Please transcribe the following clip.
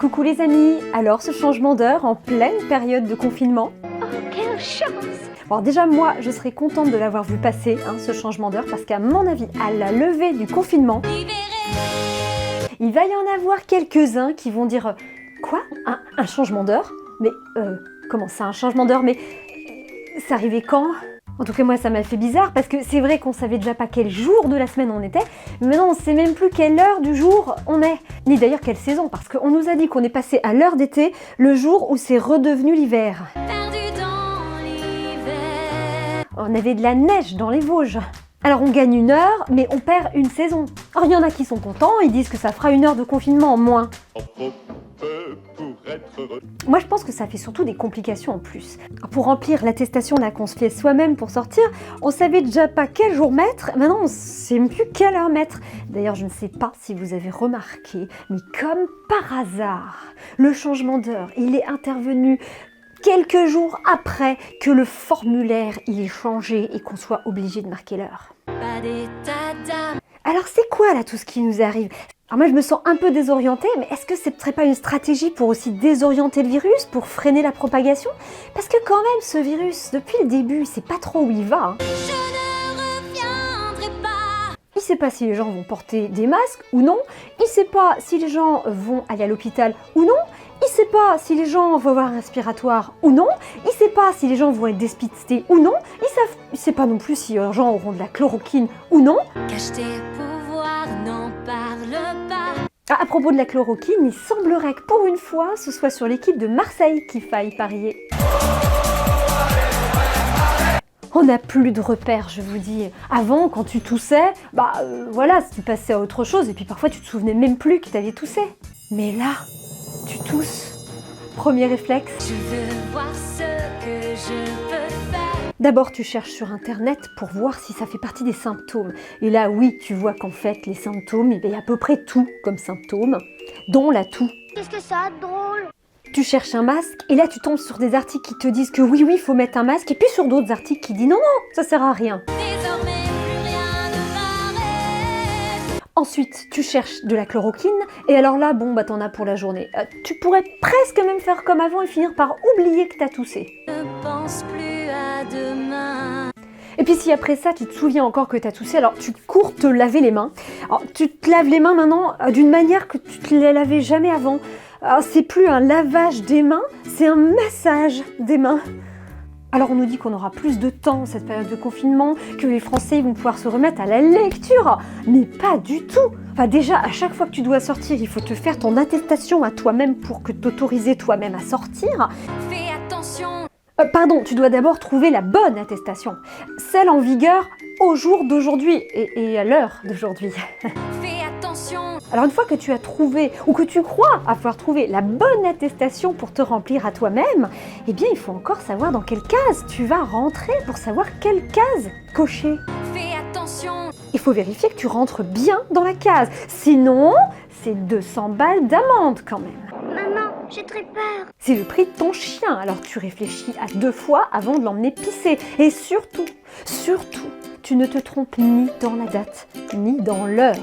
Coucou les amis, alors ce changement d'heure en pleine période de confinement? Oh, quelle chance! Bon, déjà moi je serais contente de l'avoir vu passer, ce changement d'heure, parce qu'à mon avis, à la levée du confinement, il va y en avoir quelques-uns qui vont dire quoi? Un changement d'heure? Mais comment ça, un changement d'heure? Mais c'est arrivé quand? En tout cas, moi, ça m'a fait bizarre parce que c'est vrai qu'on savait déjà pas quel jour de la semaine on était, mais maintenant on sait même plus quelle heure du jour on est, ni d'ailleurs quelle saison, parce qu'on nous a dit qu'on est passé à l'heure d'été, le jour où c'est redevenu l'hiver. On avait de la neige dans les Vosges. Alors on gagne une heure, mais on perd une saison. Alors il y en a qui sont contents, ils disent que ça fera une heure de confinement en moins. Moi je pense que ça fait surtout des complications en plus. Pour remplir l'attestation là qu'on se fait soi-même pour sortir, on savait déjà pas quel jour mettre, maintenant on sait même plus quelle heure mettre. D'ailleurs je ne sais pas si vous avez remarqué, mais comme par hasard, le changement d'heure, il est intervenu quelques jours après que le formulaire il est changé et qu'on soit obligé de marquer l'heure. Alors c'est quoi là tout ce qui nous arrive? Alors moi je me sens un peu désorientée, mais est-ce que ce ne serait pas une stratégie pour aussi désorienter le virus, pour freiner la propagation? Parce que quand même ce virus, depuis le début, il sait pas trop où il va. Il sait pas si les gens vont porter des masques ou non, il sait pas si les gens vont aller à l'hôpital ou non, il sait pas si les gens vont avoir un respiratoire ou non, il sait pas si les gens vont être dépistés ou non, il sait pas non plus si les gens auront de la chloroquine ou non. Cache tes pouvoirs, n'en parle pas. À propos de la chloroquine, il semblerait que pour une fois, ce soit sur l'équipe de Marseille qu'il faille parier. On n'a plus de repères, je vous dis. Avant, quand tu toussais, voilà, tu passais à autre chose et puis parfois tu te souvenais même plus que tu avais toussé. Mais là, tu tousses. Premier réflexe. Je veux voir ce que je peux faire. D'abord, tu cherches sur internet pour voir si ça fait partie des symptômes. Et là, oui, tu vois qu'en fait, les symptômes, il y a à peu près tout comme symptômes, dont la toux. Qu'est-ce que ça a de drôle? Tu cherches un masque et là tu tombes sur des articles qui te disent que oui, il faut mettre un masque et puis sur d'autres articles qui disent non, ça sert à rien. Désormais, plus rien ne m'arrête. Ensuite, tu cherches de la chloroquine et alors là, t'en as pour la journée. Tu pourrais presque même faire comme avant et finir par oublier que t'as toussé. Ne pense plus à demain. Et puis si après ça, tu te souviens encore que tu as toussé, alors tu cours te laver les mains. Alors, tu te laves les mains maintenant d'une manière que tu te les lavais jamais avant. Alors c'est plus un lavage des mains, c'est un massage des mains. Alors on nous dit qu'on aura plus de temps cette période de confinement, que les Français vont pouvoir se remettre à la lecture. Mais pas du tout. Enfin déjà, à chaque fois que tu dois sortir, il faut te faire ton attestation à toi-même pour que t'autoriser toi-même à sortir. Fais attention. Pardon, tu dois d'abord trouver la bonne attestation, celle en vigueur au jour d'aujourd'hui et à l'heure d'aujourd'hui. Fais attention. Alors une fois que tu as trouvé, ou que tu crois avoir trouvé la bonne attestation pour te remplir à toi-même, eh bien il faut encore savoir dans quelle case tu vas rentrer pour savoir quelle case cocher. Fais attention. Il faut vérifier que tu rentres bien dans la case, sinon c'est 200 balles d'amende quand même. Maman, j'ai très peur. C'est le prix de ton chien, alors tu réfléchis à 2 fois avant de l'emmener pisser. Et surtout, tu ne te trompes ni dans la date, ni dans l'heure.